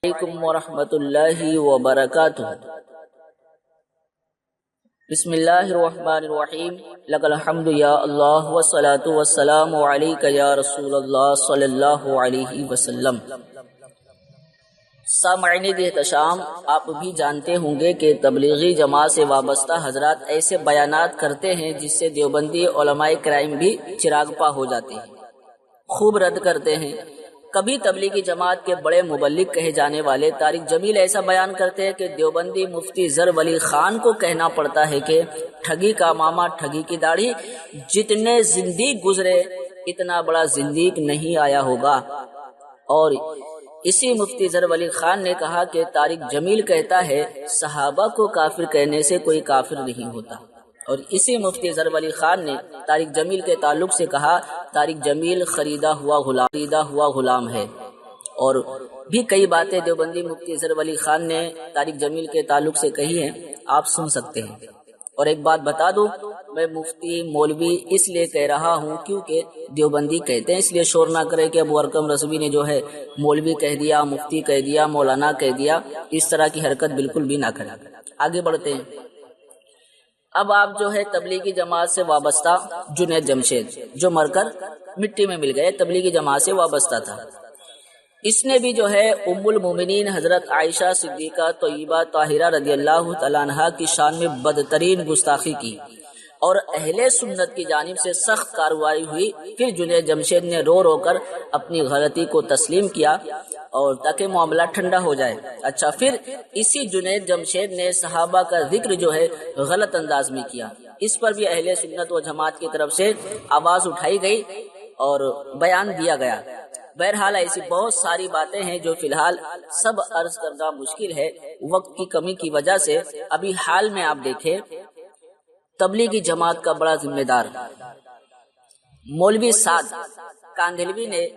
علیکم ورحمۃ اللہ وبرکاتہ۔ بسم اللہ الرحمن الرحیم۔ لک الحمد یا اللہ والصلاة والسلام علیک یا رسول اللہ صلی اللہ علیہ وسلم۔ سامعین احتشام، آپ بھی جانتے ہوں گے کہ تبلیغی جماعت سے وابستہ حضرات ایسے بیانات کرتے ہیں جس سے دیوبندی علماء کرام بھی چراغ پا ہو جاتے ہیں، خوب رد کرتے ہیں۔ کبھی تبلیغی جماعت کے بڑے مبلغ کہے جانے والے طارق جمیل ایسا بیان کرتے ہیں کہ دیوبندی مفتی زر ولی خان کو کہنا پڑتا ہے کہ ٹھگی کا ماما ٹھگی کی داڑھی، جتنے زندیق گزرے اتنا بڑا زندیق نہیں آیا ہوگا۔ اور اسی مفتی زر ولی خان نے کہا کہ طارق جمیل کہتا ہے صحابہ کو کافر کہنے سے کوئی کافر نہیں ہوتا، اور اسی مفتی زر ولی خان نے طارق جمیل کے تعلق سے کہا طارق جمیل خریدا ہوا غلام ہے۔ اور بھی کئی باتیں دیوبندی مفتی زر ولی خان نے طارق جمیل کے تعلق سے کہی ہیں، آپ سن سکتے ہیں۔ اور ایک بات بتا دوں، میں مفتی مولوی اس لیے کہہ رہا ہوں کیونکہ دیوبندی کہتے ہیں، اس لیے شور نہ کرے کہ ابو ارقم رضوی نے جو ہے مولوی کہہ دیا، مفتی کہہ دیا، مولانا کہہ دیا، اس طرح کی حرکت بالکل بھی نہ کریں۔ آگے بڑھتے ہیں۔ اب آپ جو ہے تبلیغی جماعت سے وابستہ جنید جمشید، جو مر کر مٹی میں مل گئے، تبلیغی جماعت سے وابستہ تھا، اس نے بھی جو ہے ام المومنین حضرت عائشہ صدیقہ طیبہ طاہرہ رضی اللہ تعالیٰ عنہا کی شان میں بدترین گستاخی کی، اور اہل سنت کی جانب سے سخت کارروائی ہوئی۔ پھر جنید جمشید نے رو رو کر اپنی غلطی کو تسلیم کیا اور تاکہ معاملہ ٹھنڈا ہو جائے۔ اچھا، پھر اسی جنید جمشید نے صحابہ کا ذکر جو ہے غلط انداز میں کیا، اس پر بھی اہل سنت و جماعت کی طرف سے آواز اٹھائی گئی اور بیان دیا گیا۔ بہرحال ایسی بہت ساری باتیں ہیں جو فی الحال سب عرض کرنا مشکل ہے وقت کی کمی کی وجہ سے۔ ابھی حال میں آپ دیکھیں، تبلیغی جماعت کا بڑا ذمہ دار مولوی سعد کاندھلوی نے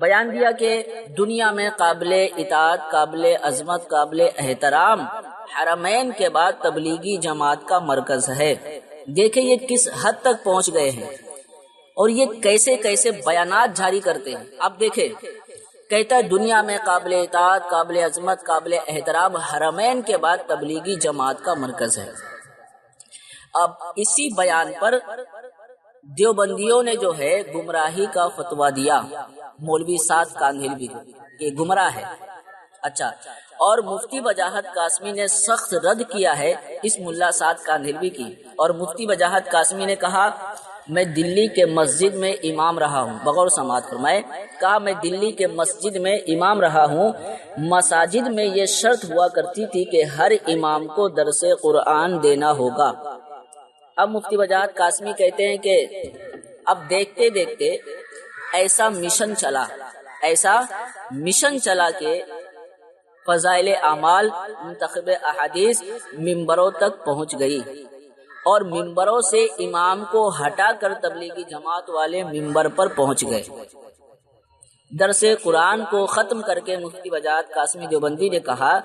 بیان دیا کہ دنیا میں قابل اطاعت، قابل عظمت، قابل احترام حرمین کے بعد تبلیغی جماعت کا مرکز ہے۔ دیکھیں یہ کس حد تک پہنچ گئے ہیں اور یہ کیسے کیسے بیانات جاری کرتے ہیں۔ اب دیکھیں، کہتا ہے دنیا میں قابل اطاعت، قابل عظمت، قابل احترام حرمین کے بعد تبلیغی جماعت کا مرکز ہے۔ اب اسی بیان پر دیوبندیوں نے جو ہے گمراہی کا فتویٰ دیا مولوی سعد کاندھلوی کو کہ گمراہ ہے۔ اچھا، اور مفتی وجاہت قاسمی نے سخت رد کیا ہے اس ملا سعد کاندھلوی کی، اور مفتی وجاہت قاسمی نے کہا میں دلی کے مسجد میں امام رہا ہوں، بغور سماعت فرمائے، کہا میں دلی کے مسجد میں امام رہا ہوں، مساجد میں یہ شرط ہوا کرتی تھی کہ ہر امام کو درس قرآن دینا ہوگا۔ اب مفتی وجاہت قاسمی کہتے ہیں کہ اب دیکھتے دیکھتے ایسا مشن چلا کہ فضائل اعمال، منتخب احادیث ممبروں تک پہنچ گئی، اور ممبروں سے امام کو ہٹا کر تبلیغی جماعت والے ممبر پر پہنچ گئے۔ درس قرآن کو ختم کر کے مفتی وجاہت قاسمی دیوبندی نے کہا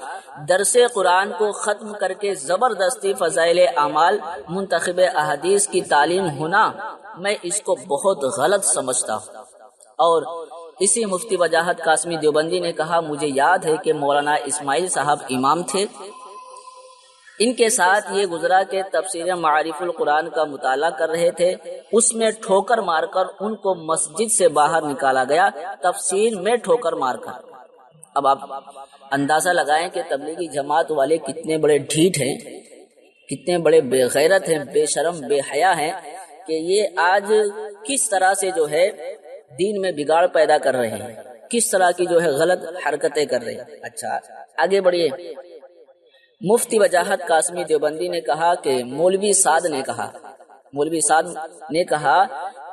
درس قرآن کو ختم کر کے زبردستی فضائل اعمال، منتخب احادیث کی تعلیم ہونا، میں اس کو بہت غلط سمجھتا ہوں۔ اور اسی مفتی وجاہت قاسمی دیوبندی نے کہا مجھے یاد ہے کہ مولانا اسماعیل صاحب امام تھے، ان کے ساتھ یہ گزرا کہ تفسیر معارف القرآن کا مطالعہ کر رہے تھے، اس میں ٹھوکر مار کر ان کو مسجد سے باہر نکالا گیا، تفسیر میں ٹھوکر مار کر۔ اب آپ اندازہ لگائیں کہ تبلیغی جماعت والے کتنے بڑے ڈھیٹ ہیں، کتنے بڑے بے غیرت ہیں، بے شرم، بے حیا ہیں، کہ یہ آج کس طرح سے جو ہے دین میں بگاڑ پیدا کر رہے ہیں، کس طرح کی جو ہے غلط حرکتیں کر رہے ہیں۔ اچھا آگے بڑھیے۔ مفتی وجاہت قاسمی دیوبندی نے کہا کہ مولوی سعد نے کہا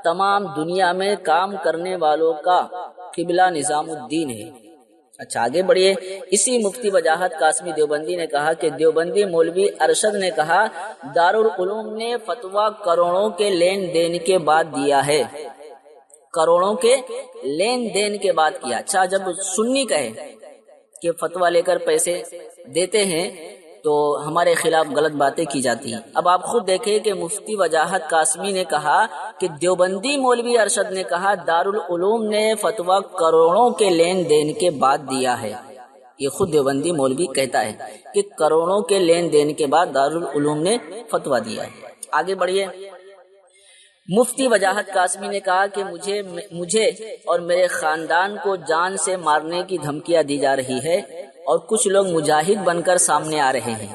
تمام دنیا میں کام کرنے والوں کا قبلہ نظام الدین ہے۔ اچھا آگے بڑھیے۔ اسی مفتی وجاہت قاسمی دیوبندی نے کہا کہ دیوبندی مولوی ارشد نے کہا دارالعلوم نے فتویٰ کروڑوں کے لین دین کے بعد دیا ہے، کروڑوں کے لین دین کے بعد کیا۔ اچھا، جب سنی کہے کہ فتویٰ لے کر پیسے دیتے ہیں تو ہمارے خلاف غلط باتیں کی جاتی ہیں۔ اب آپ خود دیکھیں کہ مفتی وجاہت قاسمی نے کہا کہ دیوبندی مولوی ارشد نے کہا دارالعلوم نے فتویٰ کروڑوں کے لین دین کے بعد دیا ہے۔ یہ خود دیوبندی مولوی کہتا ہے کہ کروڑوں کے لین دین کے بعد دارالعلوم نے فتویٰ دیا ہے۔ آگے بڑھیے۔ مفتی وجاہت قاسمی نے کہا کہ مجھے اور میرے خاندان کو جان سے مارنے کی دھمکیاں دی جا رہی ہے اور کچھ لوگ مجاہد بن کر سامنے آ رہے ہیں۔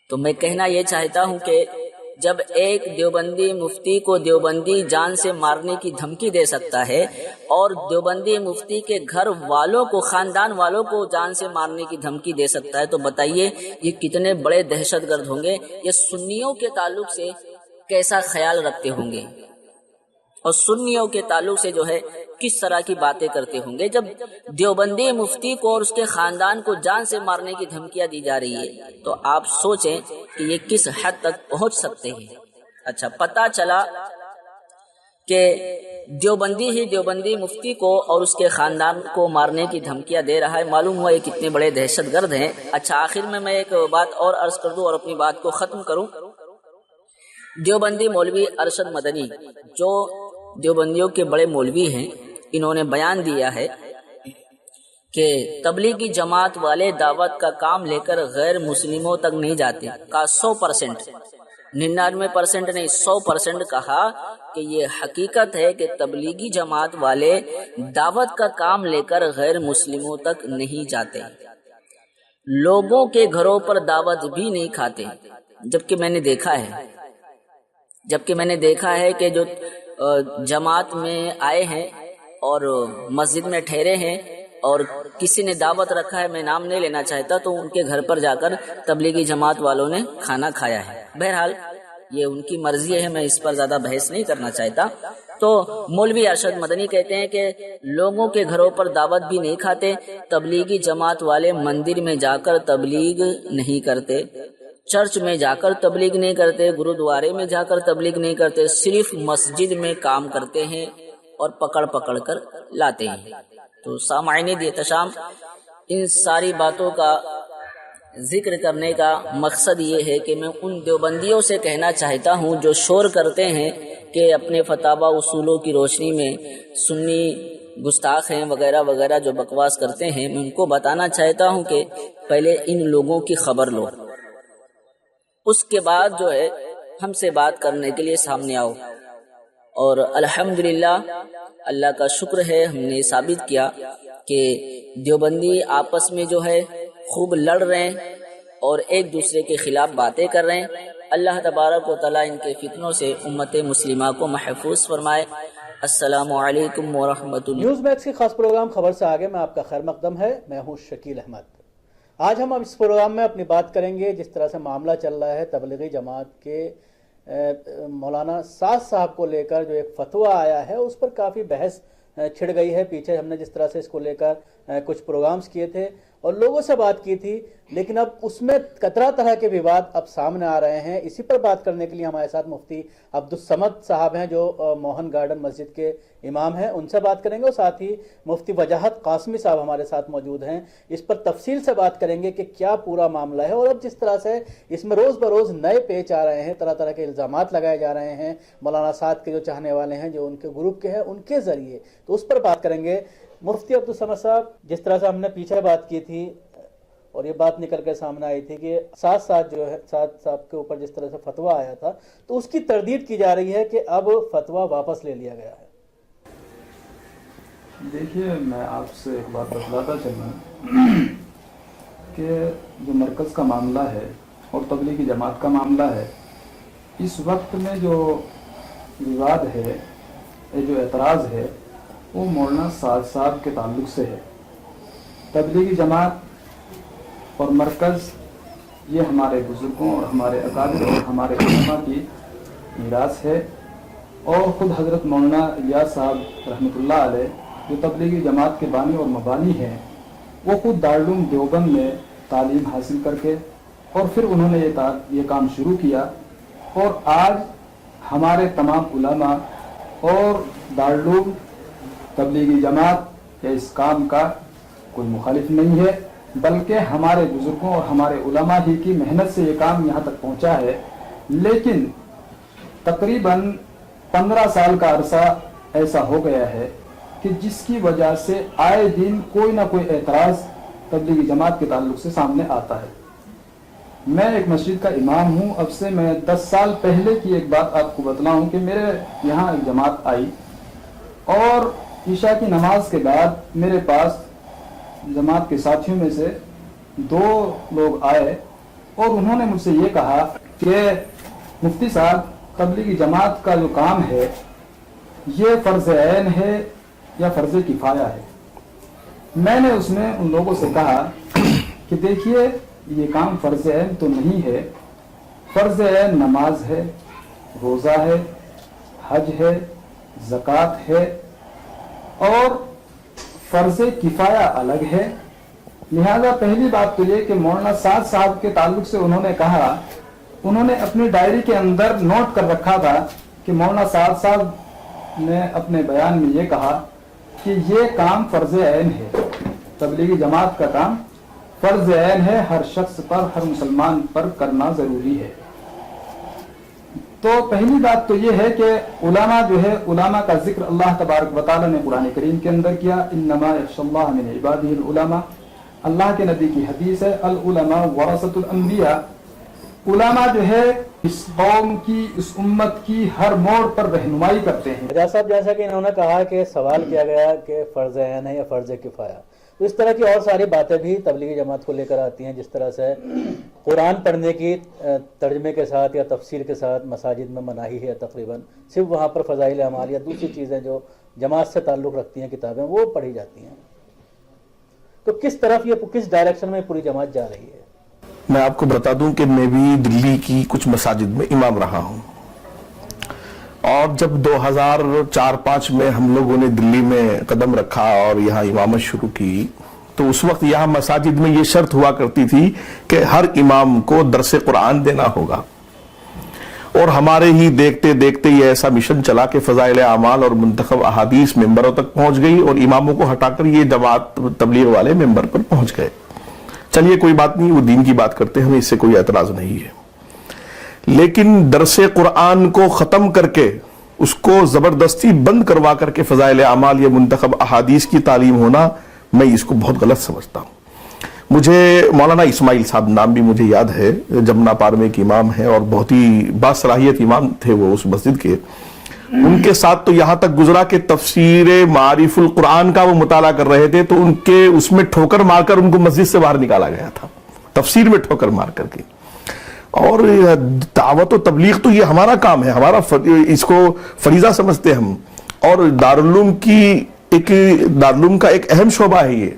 تو میں کہنا یہ چاہتا ہوں کہ جب ایک دیوبندی مفتی کو دیوبندی جان سے مارنے کی دھمکی دے سکتا ہے اور دیوبندی مفتی کے گھر والوں کو، خاندان والوں کو جان سے مارنے کی دھمکی دے سکتا ہے، تو بتائیے یہ کتنے بڑے دہشت گرد ہوں گے، یہ سنیوں کے تعلق سے کیسا خیال رکھتے ہوں گے اور سنیوں کے تعلق سے جو ہے کس طرح کی باتیں کرتے ہوں گے جب دیوبندی مفتی کو اور اس کے خاندان کو جان سے مارنے کی دھمکیاں دی جا رہی ہے۔ تو آپ سوچیں کہ یہ کس حد تک پہنچ سکتے ہیں۔ اچھا، پتہ چلا کہ دیوبندی مفتی کو اور اس کے خاندان کو مارنے کی دھمکیاں دے رہا ہے، معلوم ہوا یہ کتنے بڑے دہشت گرد ہیں۔ اچھا، آخر میں ایک بات اور عرض کر دوں اور اپنی بات کو ختم کروں۔ دیوبندی مولوی ارشد مدنی جو دیوبندیوں کے بڑے مولوی ہیں، انہوں نے بیان دیا ہے کہ تبلیغی جماعت والے دعوت کا کام لے کر غیر مسلموں تک نہیں جاتے، کا 100%، 99% نہیں 100% کہا کہ یہ حقیقت ہے کہ تبلیغی جماعت والے دعوت کا کام لے کر غیر مسلموں تک نہیں جاتے، لوگوں کے گھروں پر دعوت بھی نہیں کھاتے۔ جبکہ میں نے دیکھا ہے کہ جو جماعت میں آئے ہیں اور مسجد میں ٹھہرے ہیں اور کسی نے دعوت رکھا ہے، میں نام نہیں لینا چاہتا، تو ان کے گھر پر جا کر تبلیغی جماعت والوں نے کھانا کھایا ہے۔ بہرحال یہ ان کی مرضی ہے، میں اس پر زیادہ بحث نہیں کرنا چاہتا۔ تو مولوی ارشد مدنی کہتے ہیں کہ لوگوں کے گھروں پر دعوت بھی نہیں کھاتے، تبلیغی جماعت والے مندر میں جا کر تبلیغ نہیں کرتے، چرچ میں جا کر تبلیغ نہیں کرتے، گرودوارے میں جا کر تبلیغ نہیں کرتے، صرف مسجد میں کام کرتے ہیں اور پکڑ کر لاتے ہیں۔ تو سامعین احتشام، ان ساری باتوں کا ذکر کرنے کا مقصد یہ ہے کہ میں ان دیوبندیوں سے کہنا چاہتا ہوں جو شور کرتے ہیں کہ اپنے فتاوی اصولوں کی روشنی میں سنی گستاخ ہیں وغیرہ وغیرہ جو بکواس کرتے ہیں، میں ان کو بتانا چاہتا ہوں کہ پہلے ان لوگوں کی خبر لو، اس کے بعد جو ہے ہم سے بات کرنے کے لیے سامنے آؤ۔ اور الحمدللہ اللہ کا شکر ہے، ہم نے ثابت کیا کہ دیوبندی آپس میں جو ہے خوب لڑ رہے ہیں اور ایک دوسرے کے خلاف باتیں کر رہے ہیں۔ اللہ تبارک و تعالیٰ ان کے فتنوں سے امت مسلمہ کو محفوظ فرمائے۔ السلام علیکم ورحمۃ اللہ۔ نیوز میکس کی خاص پروگرام خبر سے آگے میں آپ کا خیر مقدم ہے، میں ہوں شکیل احمد۔ آج ہم اس پروگرام میں اپنی بات کریں گے جس طرح سے معاملہ چل رہا ہے تبلیغی جماعت کے مولانا سعد صاحب کو لے کر جو ایک فتویٰ آیا ہے، اس پر کافی بحث چھڑ گئی ہے۔ پیچھے ہم نے جس طرح سے اس کو لے کر کچھ پروگرامز کیے تھے اور لوگوں سے بات کی تھی، لیکن اب اس میں کترا طرح کے وواد اب سامنے آ رہے ہیں۔ اسی پر بات کرنے کے لیے ہمارے ساتھ مفتی عبدالصمد صاحب ہیں جو موہن گارڈن مسجد کے امام ہیں، ان سے بات کریں گے، اور ساتھ ہی مفتی وجاہت قاسمی صاحب ہمارے ساتھ موجود ہیں۔ اس پر تفصیل سے بات کریں گے کہ کیا پورا معاملہ ہے، اور اب جس طرح سے اس میں روز بروز نئے پیچ آ رہے ہیں، طرح طرح کے الزامات لگائے جا رہے ہیں مولانا سعد کے جو چاہنے والے ہیں، جو ان کے گروپ کے ہیں، ان کے ذریعے، تو اس پر بات کریں گے۔ مفتی عبدالصمد صاحب، جس طرح سے ہم نے پیچھے بات کی تھی اور یہ بات نکل کے سامنے آئی تھی کہ سعد صاحب کے اوپر جس طرح سے فتویٰ آیا تھا، تو اس کی تردید کی جا رہی ہے کہ اب فتویٰ واپس لے لیا گیا ہے۔ دیکھیے، میں آپ سے ایک بات بتلاتا چلوں کہ جو مرکز کا معاملہ ہے اور تبلیغی جماعت کا معاملہ ہے، اس وقت میں جو وواد ہے، جو اعتراض ہے، وہ مولانا سعد صاحب کے تعلق سے ہے۔ تبلیغی جماعت اور مرکز یہ ہمارے بزرگوں اور ہمارے اکابر اور ہمارے علماء کی میراث ہے، اور خود حضرت مولانا الیاس صاحب رحمۃ اللہ علیہ جو تبلیغی جماعت کے بانی اور مبانی ہیں، وہ خود دارالعلوم دیوبند میں تعلیم حاصل کر کے اور پھر انہوں نے یہ کام شروع کیا، اور آج ہمارے تمام علماء اور دارالعلوم تبلیغی جماعت کے اس کام کا کوئی مخالف نہیں ہے، بلکہ ہمارے بزرگوں اور ہمارے علماء ہی کی محنت سے یہ کام یہاں تک پہنچا ہے۔ لیکن تقریباً 15 سال کا عرصہ ایسا ہو گیا ہے کہ جس کی وجہ سے آئے دن کوئی نہ کوئی اعتراض تبلیغی جماعت کے تعلق سے سامنے آتا ہے۔ میں ایک مسجد کا امام ہوں، اب سے میں 10 سال پہلے کی ایک بات آپ کو بتلاؤں کہ میرے یہاں ایک جماعت آئی اور عشاء کی نماز کے بعد میرے پاس جماعت کے ساتھیوں میں سے 2 لوگ آئے اور انہوں نے مجھ سے یہ کہا کہ مفتی صاحب، تبلیغی جماعت کا جو کام ہے یہ فرض عین ہے یا فرض کفایہ ہے؟ میں نے اس میں ان لوگوں سے کہا کہ دیکھیے، یہ کام فرض عین تو نہیں ہے، فرض عین نماز ہے، روزہ ہے، حج ہے، زکوٰۃ ہے، اور فرض کفایہ الگ ہے۔ لہذا پہلی بات تو یہ کہ مولانا سعد صاحب کے تعلق سے انہوں نے کہا، انہوں نے اپنی ڈائری کے اندر نوٹ کر رکھا تھا کہ مولانا سعد صاحب نے اپنے بیان میں یہ کہا کہ یہ کام فرض عین ہے، تبلیغی جماعت کا کام فرض عین ہے، ہر شخص پر، ہر مسلمان پر کرنا ضروری ہے۔ تو پہلی بات تو یہ ہے کہ علماء جو ہے، علماء کا ذکر اللہ تبارک و تعالیٰ نے قرآن کریم کے اندر کیا، انما یخشی اللہ من عبادہ العلماء، اللہ کے نبی کی حدیث ہے، العلماء ورثۃ الانبیاء، علماء جو ہے اس قوم کی، اس امت کی ہر موڑ پر رہنمائی کرتے ہیں۔ حجاز صاحب، جیسا کہ انہوں نے کہا کہ سوال کیا گیا کہ فرض عین ہے یا فرض کفایہ، تو اس طرح کی اور ساری باتیں بھی تبلیغی جماعت کو لے کر آتی ہیں، جس طرح سے قرآن پڑھنے کی ترجمے کے ساتھ یا تفسیر کے ساتھ مساجد میں مناہی ہے، تقریباً صرف وہاں پر فضائل اعمال یا دوسری چیزیں جو جماعت سے تعلق رکھتی ہیں کتابیں وہ پڑھی جاتی ہیں۔ تو کس طرف یہ کس ڈائریکشن میں پوری جماعت جا رہی ہے؟ میں آپ کو بتا دوں کہ میں بھی دلی کی کچھ مساجد میں امام رہا ہوں، اور جب 2004-05 میں ہم لوگوں نے دلی میں قدم رکھا اور یہاں امامت شروع کی، تو اس وقت یہاں مساجد میں یہ شرط ہوا کرتی تھی کہ ہر امام کو درس قرآن دینا ہوگا، اور ہمارے ہی دیکھتے دیکھتے یہ ایسا مشن چلا کہ فضائل اعمال اور منتخب احادیث ممبروں تک پہنچ گئی، اور اماموں کو ہٹا کر یہ جماعت تبلیغ والے ممبر پر پہنچ گئے۔ چلیے کوئی بات نہیں، وہ دین کی بات کرتے ہیں، ہمیں اس سے کوئی اعتراض نہیں ہے، لیکن درس قرآن کو ختم کر کے اس کو زبردستی بند کروا کر کے فضائل اعمال یا منتخب احادیث کی تعلیم ہونا، میں اس کو بہت غلط سمجھتا ہوں۔ مجھے مولانا اسماعیل صاحب نام بھی مجھے یاد ہے، جمنا پار میں ایک امام ہے اور بہت ہی باصلاحیت امام تھے وہ اس مسجد کے، ان کے ساتھ تو یہاں تک گزرا کہ تفسیر معارف القرآن کا وہ مطالعہ کر رہے تھے تو ان کے اس میں ٹھوکر مار کر ان کو مسجد سے باہر نکالا گیا تھا، تفسیر میں ٹھوکر مار کر کے۔ اور دعوت و تبلیغ تو یہ ہمارا کام ہے، ہمارا اس کو فریضہ سمجھتے ہم، اور دارالعلوم کا ایک اہم شعبہ ہے یہ،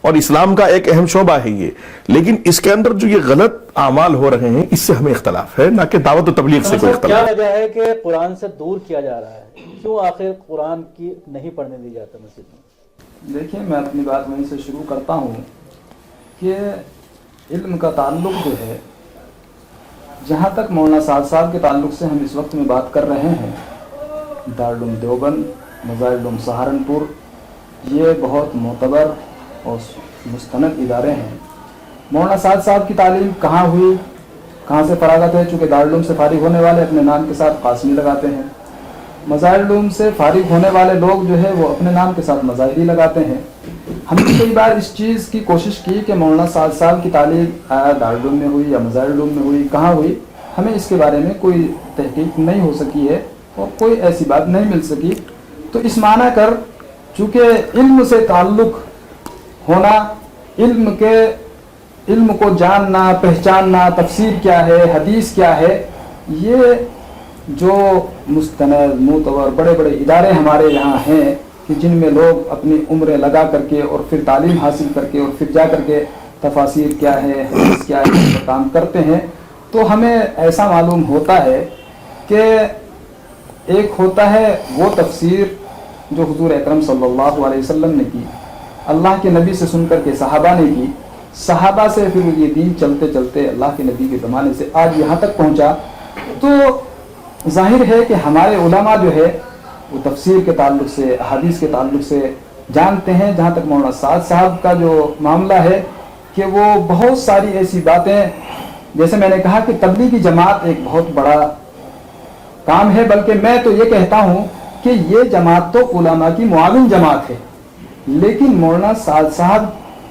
اور اسلام کا ایک اہم شعبہ ہے یہ، لیکن اس کے اندر جو یہ غلط اعمال ہو رہے ہیں اس سے ہمیں اختلاف ہے، نہ کہ دعوت و تبلیغ سے کوئی اختلاف۔ کیا وجہ ہے کہ قرآن سے دور کیا جا رہا ہے؟ کیوں آخر قرآن کی نہیں پڑھنے دی جاتا مسجد میں؟ دیکھیں، میں اپنی بات وہیں سے شروع کرتا ہوں کہ علم کا تعلق جو ہے، جہاں تک مولانا سعد صاحب کے تعلق سے ہم اس وقت میں بات کر رہے ہیں، دارالعلوم دیوبند، مظاہرالعلوم سہارنپور، یہ بہت معتبر اور مستند ادارے ہیں۔ مولانا سعد صاحب کی تعلیم کہاں ہوئی، کہاں سے فراغت ہے؟ چونکہ دارالعلوم سے فارغ ہونے والے اپنے نام کے ساتھ قاسمی لگاتے ہیں، مظاہرالعلوم سے فارغ ہونے والے لوگ جو ہے وہ اپنے نام کے ساتھ مظاہری لگاتے ہیں۔ ہم نے کئی بار اس چیز کی کوشش کی کہ مولانا سعد صاحب کی تعلیم آیا دارالعلوم میں ہوئی یا مظاہرالعلوم میں ہوئی، کہاں ہوئی، ہمیں اس کے بارے میں کوئی تحقیق نہیں ہو سکی ہے اور کوئی ایسی بات نہیں مل سکی۔ تو اس معنی کر چونکہ علم سے تعلق ہونا، علم کو جاننا، پہچاننا، تفسیر کیا ہے، حدیث کیا ہے، یہ جو مستند معتبر بڑے بڑے ادارے ہمارے یہاں ہیں کہ جن میں لوگ اپنی عمریں لگا کر کے اور پھر تعلیم حاصل کر کے اور پھر جا کر کے تفاسیر کیا ہے، حدیث کیا ہے، اس پر کام کرتے ہیں، تو ہمیں ایسا معلوم ہوتا ہے کہ ایک ہوتا ہے وہ تفسیر جو حضور اکرم صلی اللہ علیہ وسلم نے کی، اللہ کے نبی سے سن کر کے صحابہ نے کی، صحابہ سے پھر یہ دین چلتے چلتے اللہ کے نبی کے زمانے سے آج یہاں تک پہنچا۔ تو ظاہر ہے کہ ہمارے علماء جو ہے وہ تفسیر کے تعلق سے، احادیث کے تعلق سے جانتے ہیں۔ جہاں تک مولانا سعد صاحب کا جو معاملہ ہے کہ وہ بہت ساری ایسی باتیں، جیسے میں نے کہا کہ تبلیغی جماعت ایک بہت بڑا کام ہے، بلکہ میں تو یہ کہتا ہوں کہ یہ جماعت تو علماء کی معاون جماعت ہے، لیکن مولانا سعد صاحب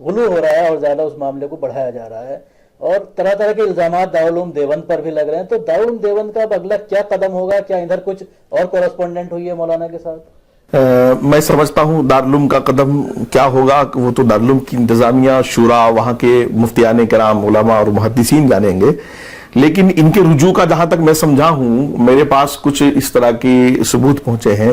غلو ہو رہا ہے اور زیادہ اس معاملے کو بڑھایا جا رہا ہے، اور طرح طرح کے الزامات دارالعلوم دیوبند پر بھی لگ رہے ہیں. تو دارالعلوم دیوبند کا اب اگلا کیا قدم ہوگا؟ کیا ادھر کچھ اور کورسپونڈنٹ ہوئی ہے مولانا کے ساتھ؟ میں سمجھتا ہوں دارالعلوم کا قدم کیا ہوگا وہ تو دارالعلوم کی انتظامیہ، شورا، وہاں کے مفتیان کرام، علماء اور محدثین جانیں گے. لیکن ان کے رجوع کا جہاں تک میں سمجھا ہوں، میرے پاس کچھ اس طرح کی ثبوت پہنچے ہیں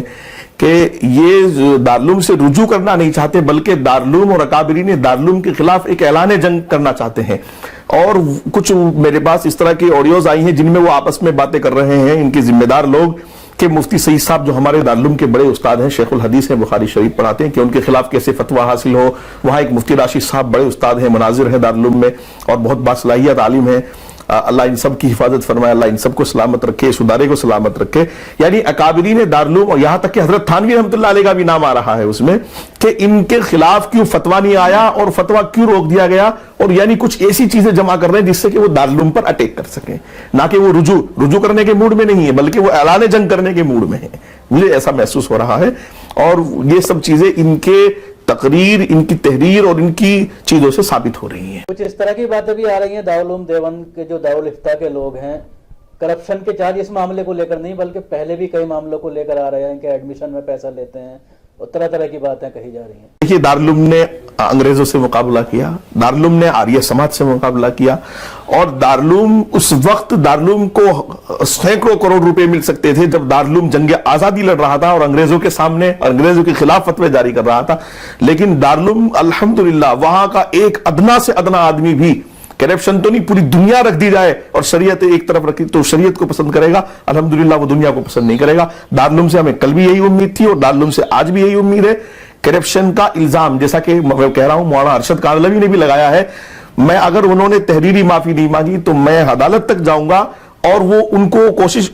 کہ یہ دارالعلوم سے رجوع کرنا نہیں چاہتے، بلکہ دارالعلوم اور اکابرین دارالعلوم کے خلاف ایک اعلان جنگ کرنا چاہتے ہیں. اور کچھ میرے پاس اس طرح کی آڈیوز آئی ہیں جن میں وہ آپس میں باتیں کر رہے ہیں، ان کے ذمہ دار لوگ، کہ مفتی سعید صاحب جو ہمارے دارالعلوم کے بڑے استاد ہیں، شیخ الحدیث ہیں، بخاری شریف پڑھاتے ہیں، کہ ان کے خلاف کیسے فتویٰ حاصل ہو. وہاں ایک مفتی راشد صاحب بڑے استاد ہیں، مناظر ہیں دارالعلوم میں اور بہت باصلاحیت عالم ہیں. اللہ ان سب کی حفاظت فرمائے، اللہ ان سب کو سلامت رکھے، اس ادارے کو سلامت رکھے. یعنی اکابرین دارالعلوم، اور یہاں تک کہ حضرت تھانوی رحمۃ اللہ علیہ کا بھی نام آ رہا ہے اس میں، کہ ان کے خلاف کیوں فتویٰ نہیں آیا اور فتویٰ کیوں روک دیا گیا، اور یعنی کچھ ایسی چیزیں جمع کر رہے ہیں جس سے کہ وہ دارالعلوم پر اٹیک کر سکیں. نہ کہ وہ رجوع کرنے کے موڈ میں نہیں ہے، بلکہ وہ اعلان جنگ کرنے کے موڈ میں ہے. مجھے ایسا محسوس ہو رہا ہے. اور یہ سب چیزیں ان کے تقریر، ان کی تحریر اور ان کی چیزوں سے ثابت ہو رہی ہیں. کچھ اس طرح کی باتیں بھی آ رہی ہیں دارالعلوم دیوبند کے جو دارالفتہ کے لوگ ہیں، کرپشن کے چارج اس معاملے کو لے کر نہیں بلکہ پہلے بھی کئی معاملوں کو لے کر آ رہے ہیں کہ ایڈمیشن میں پیسہ لیتے ہیں، اور طرح طرح کی باتیں کہی جا رہی ہیں. دیکھیے، دارالعلوم نے انگریزوں سے مقابلہ کیا، دارالعلوم نے آریہ سماج سے مقابلہ کیا، اور دارالعلوم اس وقت دارالعلوم کو سینکڑوں کروڑ روپے مل سکتے تھے جب دارالعلوم جنگ آزادی لڑ رہا تھا اور انگریزوں کے سامنے، انگریزوں کے خلاف فتوے جاری کر رہا تھا. لیکن دارالعلوم الحمدللہ وہاں کا ایک ادنا سے ادنا آدمی بھی، کرپشن تو نہیں، پوری دنیا رکھ دی جائے اور شریعت ایک طرف رکھی تو شریعت کو پسند کرے گا، الحمدللہ وہ دنیا کو پسند نہیں کرے گا. دارالعلوم سے ہمیں کل بھی یہی امید تھی اور دارالعلوم سے آج بھی یہی امید ہے. کرپشن کا الزام جیسا کہ میں کہہ رہا ہوں مولانا ارشد کاندھلوی نے بھی لگایا ہے، میں اگر انہوں نے تحریری معافی نہیں مانگی تو میں عدالت تک جاؤں گا اور وہ ان کو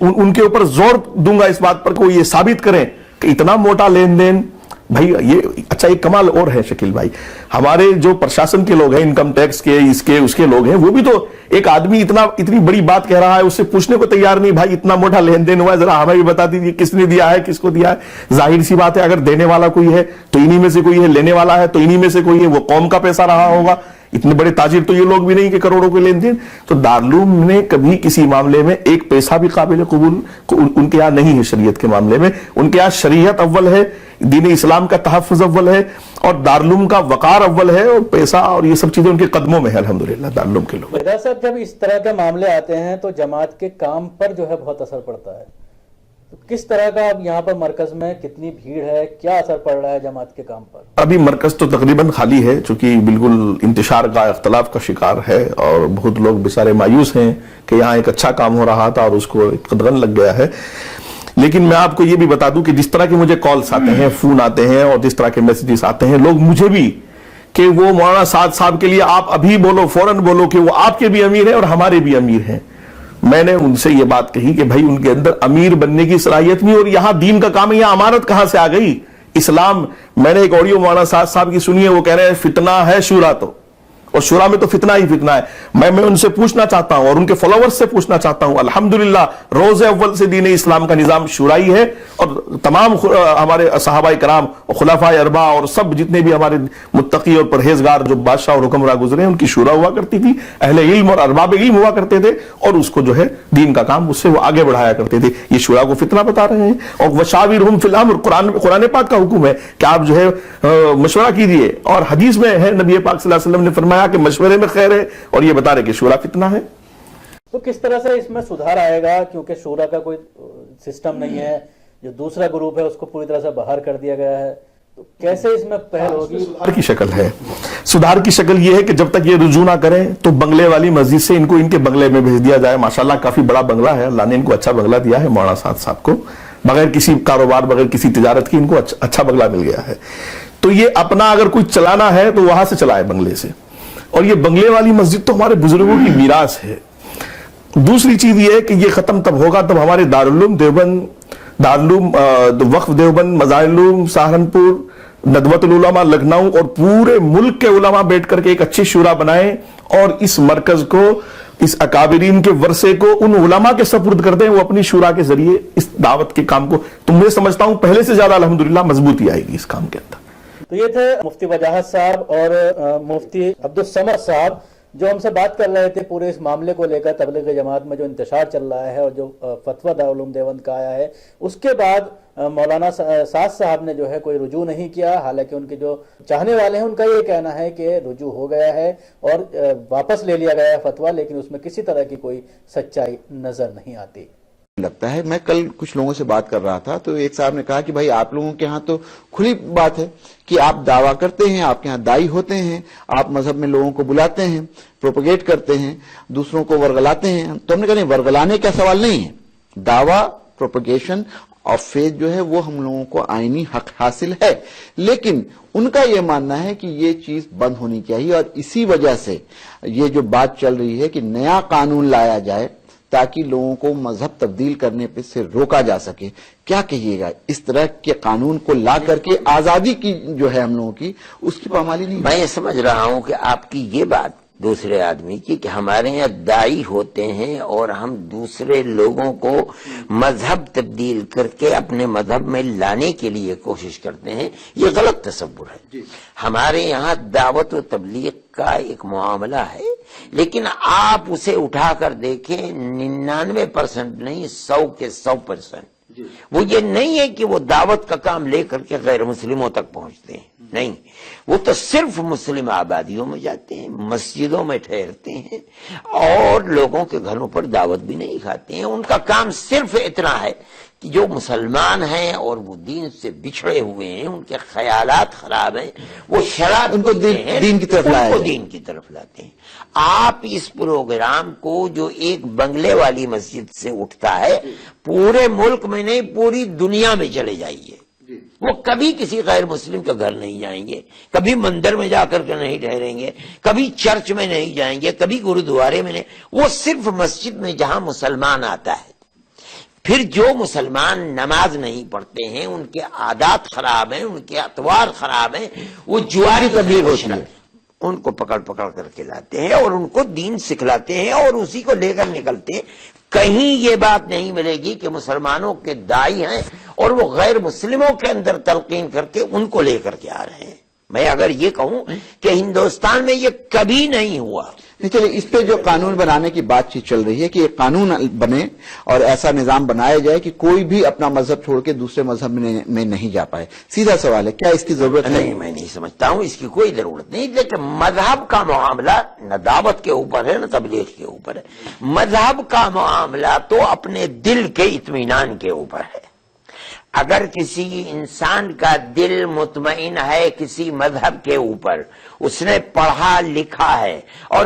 ان کے اوپر زور دوں گا اس بات پر کہ وہ یہ ثابت کریں کہ اتنا موٹا لین دین. بھائی یہ اچھا ایک کمال اور ہے شکیل بھائی، ہمارے جو پرشاسن کے لوگ ہیں، انکم ٹیکس کے، اس کے لوگ ہیں، وہ بھی تو ایک آدمی اتنی بڑی بات کہہ رہا ہے، اس سے پوچھنے کو تیار نہیں، بھائی اتنا موٹا لین دین ہوا ہے، ذرا ہمیں بھی بتا دیجیے کس نے دیا ہے، کس کو دیا ہے. ظاہر سی بات ہے اگر دینے والا کوئی ہے تو انہی میں سے کوئی ہے، لینے والا ہے تو انہی میں سے کوئی ہے، وہ قوم کا پیسہ رہا ہوگا. اتنے بڑے تاجر تو یہ لوگ بھی نہیں کہ کروڑوں کے لین دین. تو دارالعلوم نے کبھی کسی معاملے میں ایک پیسہ بھی قابل قبول ان کے یہاں نہیں ہے. شریعت کے معاملے میں ان کے یہاں شریعت اول ہے، دین اسلام کا تحفظ اول ہے، اور دارالعلوم کا وقار اول ہے، اور پیسہ اور یہ سب چیزیں ان کے قدموں میں ہے الحمدللہ دارالعلوم کے لوگ. بیدار صاحب، جب اس طرح کے معاملے آتے ہیں تو جماعت کے کام پر جو ہے بہت اثر پڑتا ہے. تو کس طرح کا اب یہاں پر مرکز میں کتنی بھیڑ ہے، کیا اثر پڑ رہا ہے جماعت کے کام پر؟ ابھی مرکز تو تقریباً خالی ہے، چونکہ بالکل انتشار کا اختلاف کا شکار ہے، اور بہت لوگ بیچارے مایوس ہیں کہ یہاں ایک اچھا کام ہو رہا تھا اور اس کو قدغن لگ گیا ہے. لیکن میں آپ کو یہ بھی بتا دوں کہ جس طرح کے مجھے کالز آتے ہیں، فون آتے ہیں، اور جس طرح کے میسیجز آتے ہیں، لوگ مجھے بھی کہ وہ مولانا سعد صاحب کے لیے آپ ابھی بولو، فوراً بولو کہ وہ آپ کے بھی امیر ہیں اور ہمارے بھی امیر ہیں. میں نے ان سے یہ بات کہی کہ بھائی ان کے اندر امیر بننے کی صلاحیت نہیں، اور یہاں دین کا کام ہے، یہاں امارت کہاں سے آ گئی؟ اسلام. میں نے ایک آڈیو مولانا سعد صاحب کی سنی ہے، وہ کہہ رہے ہیں فتنہ ہے شورا تو، اور شورا میں تو فتنہ ہی فتنہ ہے. میں ان سے پوچھنا چاہتا ہوں اور ان کے فالوورز سے پوچھنا چاہتا ہوں، الحمدللہ روز اول سے دین اسلام کا نظام شورائی ہے، اور تمام ہمارے صحابہ کرام اور خلفائے اربعہ اور سب جتنے بھی ہمارے متقی اور پرہیزگار جو بادشاہ اور حکمراں گزرے ہیں، ان کی شورا ہوا کرتی تھی، اہل علم اور ارباب علم ہوا کرتے تھے، اور اس کو جو ہے دین کا کام اس سے وہ آگے بڑھایا کرتے تھے. یہ شورا کو فتنہ بتا رہے ہیں. اور وشاورہم فی الامر، قرآن پاک کا حکم ہے کہ آپ جو ہے مشورہ کیجئے، اور حدیث میں ہے نبی پاک صلی اللہ علیہ وسلم نے فرمایا کہ مشورے میں خیر ہے، اور یہ بتا رہے کہ شورا فتنہ ہے. تو کس طرح سے اس میں سدھار آئے گا؟ کیونکہ شورا کا کوئی سسٹم نہیں ہے، جو دوسرا گروپ ہے اس کو پوری طرح سے باہر کر دیا گیا ہے، تو کیسے اس میں پہل ہوگی؟ سدھار کی شکل ہے، سدھار کی شکل یہ ہے کہ جب تک یہ رجوع نہ کریں تو بنگلے والی مسجد سے ان کو ان کے بنگلے میں بھیج دیا جائے. ماشاءاللہ کافی بڑا بنگلہ ہے، اللہ نے ان کو اچھا بنگلہ دیا ہے مولانا سعد صاحب کو، بغیر کسی کاروبار، بغیر کسی تجارت کی ان کو اچھا بنگلہ مل گیا ہے. تو یہ اپنا اگر کوئی چلانا ہے تو وہاں سے چلائے بنگلے سے. اور یہ بنگلے والی مسجد تو ہمارے بزرگوں کی میراث ہے. دوسری چیز یہ ہے کہ یہ ختم تب ہوگا تب ہمارے دارالعلوم دیوبند، دارالعلوم وقف دیوبند، مظاہر العلوم سہارنپور، ندوۃ العلماء لکھنؤ اور پورے ملک کے علماء بیٹھ کر کے ایک اچھی شورا بنائیں، اور اس مرکز کو، اس اکابرین کے ورثے کو ان علماء کے سپرد کر دیں. وہ اپنی شورا کے ذریعے اس دعوت کے کام کو، تو میں سمجھتا ہوں پہلے سے زیادہ الحمدللہ مضبوطی آئے گی اس کام کے اندر. تو یہ تھے مفتی وجاہت صاحب اور مفتی عبدالصمد صاحب جو ہم سے بات کر رہے تھے پورے اس معاملے کو لے کر، تبلیغ جماعت میں جو انتشار چل رہا ہے اور جو فتویٰ دارالعلوم دیوبند کا آیا ہے، اس کے بعد مولانا سعد صاحب نے جو ہے کوئی رجوع نہیں کیا، حالانکہ ان کے جو چاہنے والے ہیں ان کا یہ کہنا ہے کہ رجوع ہو گیا ہے اور واپس لے لیا گیا ہے فتویٰ، لیکن اس میں کسی طرح کی کوئی سچائی نظر نہیں آتی لگتا ہے۔ میں کل کچھ لوگوں سے بات کر رہا تھا تو ایک صاحب نے کہا کہ بھائی آپ لوگوں کے ہاں تو کھلی بات ہے کہ آپ دعویٰ کرتے ہیں، آپ کے ہاں دائی ہوتے ہیں، آپ مذہب میں لوگوں کو بلاتے ہیں، پروپیگیٹ کرتے ہیں، دوسروں کو ورگلاتے ہیں۔ تو ہم نے کہا نہیں، ورگلانے کا سوال نہیں ہے، دعویٰ پروپیگیشن آف فیتھ جو ہے وہ ہم لوگوں کو آئینی حق حاصل ہے، لیکن ان کا یہ ماننا ہے کہ یہ چیز بند ہونی چاہیے، اور اسی وجہ سے یہ جو بات چل رہی ہے کہ نیا قانون لایا جائے تاکہ لوگوں کو مذہب تبدیل کرنے پہ سے روکا جا سکے۔ کیا کہیے گا اس طرح کے قانون کو لا کر کے آزادی کی جو ہے ہم لوگوں کی اس کی پامالی نہیں؟ میں یہ سمجھ رہا ہوں کہ آپ کی یہ بات دوسرے آدمی کی کہ ہمارے یہاں دائی ہوتے ہیں اور ہم دوسرے لوگوں کو مذہب تبدیل کر کے اپنے مذہب میں لانے کے لیے کوشش کرتے ہیں، یہ غلط تصور ہے۔ ہمارے یہاں دعوت و تبلیغ کا ایک معاملہ ہے، لیکن آپ اسے اٹھا کر دیکھیں 99% نہیں 100 کے 100%۔ وہ یہ نہیں ہے کہ وہ دعوت کا کام لے کر کے غیر مسلموں تک پہنچتے ہیں، نہیں، وہ تو صرف مسلم آبادیوں میں جاتے ہیں، مسجدوں میں ٹھہرتے ہیں اور لوگوں کے گھروں پر دعوت بھی نہیں کھاتے ہیں۔ ان کا کام صرف اتنا ہے کہ جو مسلمان ہیں اور وہ دین سے بچھڑے ہوئے ہیں، ان کے خیالات خراب ہیں، وہ شراب ان کو دین کی طرف لاتے ہیں، دین کی طرف لاتے ہیں۔ آپ اس پروگرام کو جو ایک بنگلے والی مسجد سے اٹھتا ہے، پورے ملک میں نہیں پوری دنیا میں چلے جائیے، وہ کبھی کسی غیر مسلم کے گھر نہیں جائیں گے، کبھی مندر میں جا کر کے نہیں ٹھہریں گے، کبھی چرچ میں نہیں جائیں گے، کبھی گرودوارے میں نہیں، وہ صرف مسجد میں جہاں مسلمان آتا ہے۔ پھر جو مسلمان نماز نہیں پڑھتے ہیں، ان کے عادات خراب ہیں، ان کے اطوار خراب ہیں، وہ جواری تبلیغ ہوتی ہے، ان کو پکڑ کر کے لاتے ہیں اور ان کو دین سکھلاتے ہیں اور اسی کو لے کر نکلتے ہیں۔ کہیں یہ بات نہیں ملے گی کہ مسلمانوں کے دائی ہیں اور وہ غیر مسلموں کے اندر تلقین کر کے ان کو لے کر کے آ رہے ہیں۔ میں اگر یہ کہوں کہ ہندوستان میں یہ کبھی نہیں ہوا۔ چلیے، اس پہ جو قانون بنانے کی بات چیت چل رہی ہے کہ ایک قانون بنے اور ایسا نظام بنایا جائے کہ کوئی بھی اپنا مذہب چھوڑ کے دوسرے مذہب میں نہیں جا پائے۔ سیدھا سوال ہے، کیا اس کی ضرورت ہے؟ نہیں، میں نہیں سمجھتا ہوں اس کی کوئی ضرورت نہیں، لیکن مذہب کا معاملہ نہ دعوت کے اوپر ہے نہ تبلیغ کے اوپر ہے۔ مذہب کا معاملہ تو اپنے دل کے اطمینان کے اوپر ہے۔ اگر کسی انسان کا دل مطمئن ہے کسی مذہب کے اوپر، اس نے پڑھا لکھا ہے اور